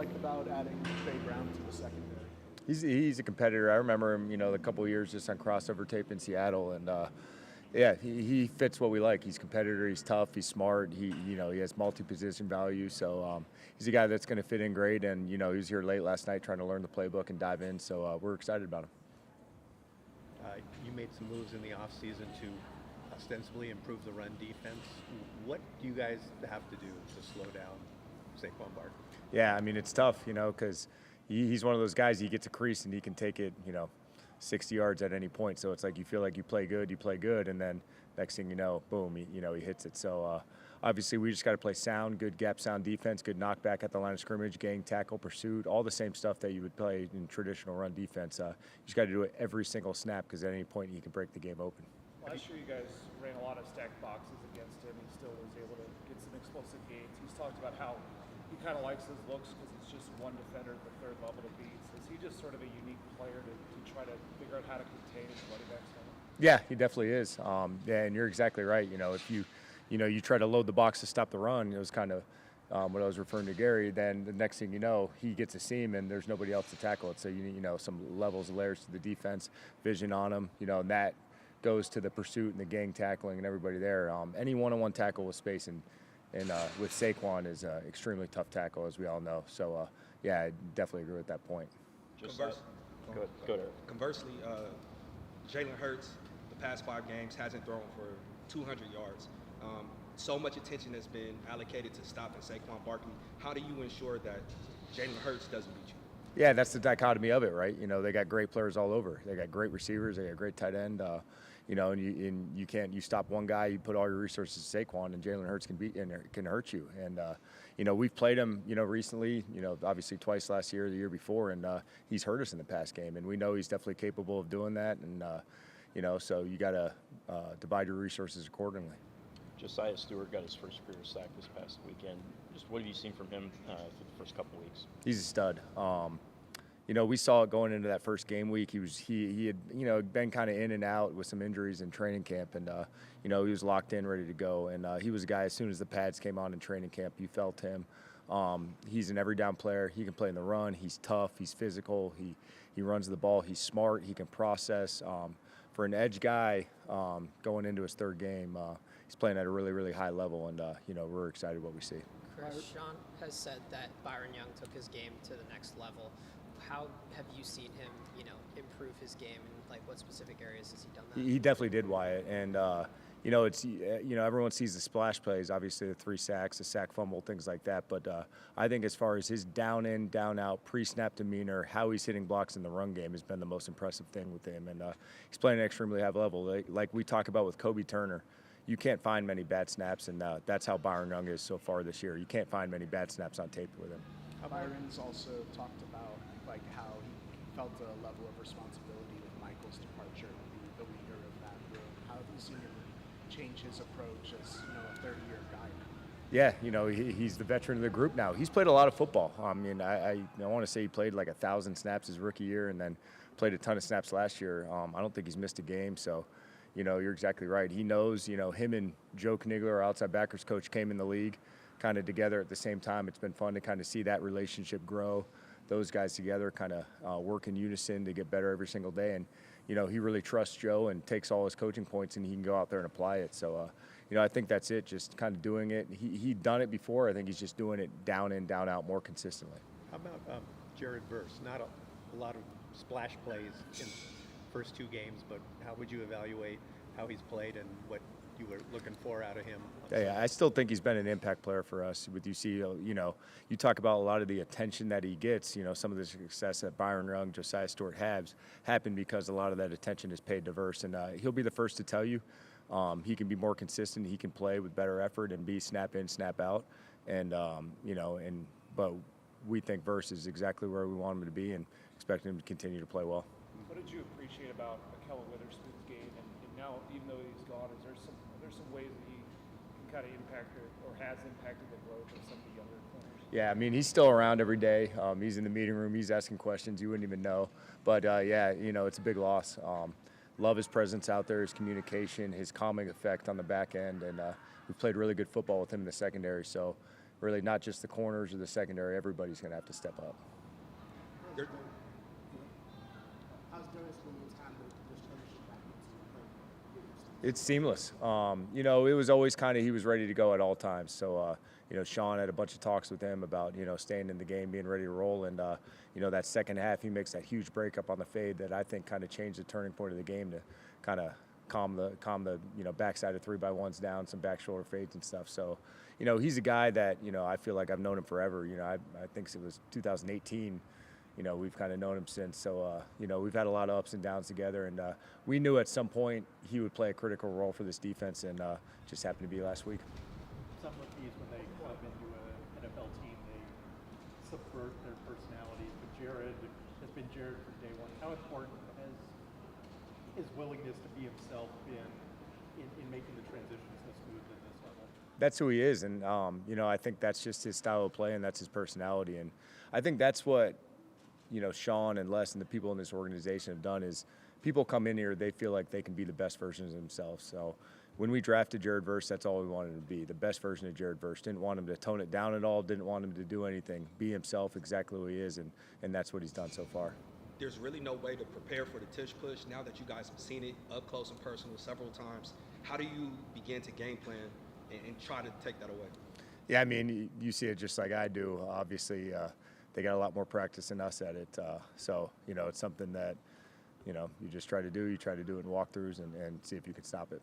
like about adding Trey Brown to the secondary? He's a competitor. I remember him, a couple of years just on crossover tape in Seattle, and yeah, he fits what we like. He's a competitor. He's tough. He's smart. He has multi-position value. So he's a guy that's going to fit in great. And he was here late last night trying to learn the playbook and dive in. So we're excited about him. You made some moves in the offseason to ostensibly improve the run defense. What do you guys have to do to slow down Saquon Barkley? Yeah, I mean, it's tough, because he's one of those guys, he gets a crease and he can take it, 60 yards at any point. So it's like you feel like you play good, and then next thing you know, boom, he hits it. So obviously we just got to play sound, good gap sound defense, good knockback at the line of scrimmage, gang tackle, pursuit, all the same stuff that you would play in traditional run defense. You just got to do it every single snap because at any point you can break the game open. Last year you guys ran a lot of stacked boxes against him. He still was able to get some explosive gains. He's talked about how he kind of likes his looks because it's just one defender at the third level to beat. Is he just sort of a unique player to try to figure out how to contain his running backs? Yeah, he definitely is. Yeah, and you're exactly right. If you try to load the box to stop the run, it was kind of what I was referring to Gary. Then the next thing you know, he gets a seam and there's nobody else to tackle it. So you need some levels of layers to the defense, vision on him. And that goes to the pursuit and the gang tackling and everybody there. Any one-on-one tackle with space and with Saquon is an extremely tough tackle, as we all know. So, yeah, I definitely agree with that point. Conversely, Jalen Hurts, the past 5 games, hasn't thrown for 200 yards. So much attention has been allocated to stopping Saquon Barkley. How do you ensure that Jalen Hurts doesn't beat you? Yeah, that's the dichotomy of it, right? They got great players all over. They got great receivers. They got great tight end. And you stop one guy, you put all your resources to Saquon, and Jalen Hurts can hurt you. And we've played him, recently. Obviously twice last year, the year before, and he's hurt us in the past game. And we know he's definitely capable of doing that. And so you got to divide your resources accordingly. Josiah Stewart got his first career sack this past weekend. Just what have you seen from him through the first couple of weeks? He's a stud. We saw it going into that first game week. He had been kind of in and out with some injuries in training camp, and he was locked in, ready to go. And he was a guy, as soon as the pads came on in training camp, you felt him. He's an every down player. He can play in the run. He's tough. He's physical. He runs the ball. He's smart. He can process. For an edge guy going into his third game, he's playing at a really, really high level, and we're excited what we see. Chris, Sean has said that Byron Young took his game to the next level. How have you seen him, improve his game, and what specific areas has he done that? He definitely did, Wyatt, and it's everyone sees the splash plays, obviously the 3 sacks, the sack fumble, things like that. But I think as far as his down in, down out, pre-snap demeanor, how he's hitting blocks in the run game has been the most impressive thing with him, and he's playing at an extremely high level. Like we talk about with Kobe Turner, you can't find many bad snaps, and that's how Byron Young is so far this year. You can't find many bad snaps on tape with him. Byron's also talked about how he felt a level of responsibility with Michael's departure to be the leader of that room. How have you seen him change his approach as a 30-year guy now? Yeah, he's the veteran of the group now. He's played a lot of football. I mean, I want to say he played 1,000 snaps his rookie year, and then played a ton of snaps last year. I don't think he's missed a game, so you're exactly right. He knows, him and Joe Knigler, our outside backers coach, came in the league kind of together at the same time. It's been fun to kind of see that relationship grow. Those guys together kind of work in unison to get better every single day. And, he really trusts Joe and takes all his coaching points, and he can go out there and apply it. So, I think that's it, just kind of doing it. He'd done it before. I think he's just doing it down in, down out more consistently. How about Jared Verse? Not a lot of splash plays in the first 2 games, but how would you evaluate how he's played and what you were looking for out of him? Yeah, I still think he's been an impact player for us. With you talk about a lot of the attention that he gets. Some of the success that Byron Young, Josiah Stewart has happened because a lot of that attention is paid to Verse, and he'll be the first to tell you he can be more consistent. He can play with better effort and be snap in, snap out, and but we think Verse is exactly where we want him to be and expect him to continue to play well. What did you appreciate about Ahkello Witherspoon's game? And now, even though he's gone, are there some ways that he can kind of impact or has impacted the growth of some of the younger players? Yeah, I mean, he's still around every day. He's in the meeting room. He's asking questions you wouldn't even know. But, it's a big loss. Love his presence out there, his communication, his calming effect on the back end. And we've played really good football with him in the secondary. So, really not just the corners or the secondary. Everybody's going to have to step up. There- How's Dennis Williams handled this transition back into It's seamless. You know, it was always kind of he was ready to go at all times. So, you know, Sean had a bunch of talks with him about, you know, staying in the game, being ready to roll. And, you know, that second half, he makes that huge break up on the fade that I think kind of changed the turning point of the game to kind of calm the you know, backside of 3x1s down, some back shoulder fades and stuff. So, you know, he's a guy that, you know, I feel like I've known him forever. You know, I think it was 2018. You know, we've kind of known him since. So, you know, we've had a lot of ups and downs together. And we knew at some point he would play a critical role for this defense, and just happened to be last week. Some rookies, when they come into an NFL team, they subvert their personalities. But Jared has been Jared from day one. How important has his willingness to be himself been in making the transition so smooth at this level? That's who he is, and you know, I think that's just his style of play, and that's his personality. And I think that's what, you know, Sean and Les and the people in this organization have done is people come in here, they feel like they can be the best versions of themselves. So when we drafted Jared Verse, that's all we wanted him to be, the best version of Jared Verse. Didn't want him to tone it down at all, didn't want him to do anything, be himself exactly who he is, and that's what he's done so far. There's really no way to prepare for the tush push now that you guys have seen it up close and personal several times. How do you begin to game plan and try to take that away? Yeah, I mean, you see it just like I do. Obviously, they got a lot more practice than us at it. So, you know, it's something that, you know, you just try to do. You try to do it in walkthroughs and see if you can stop it.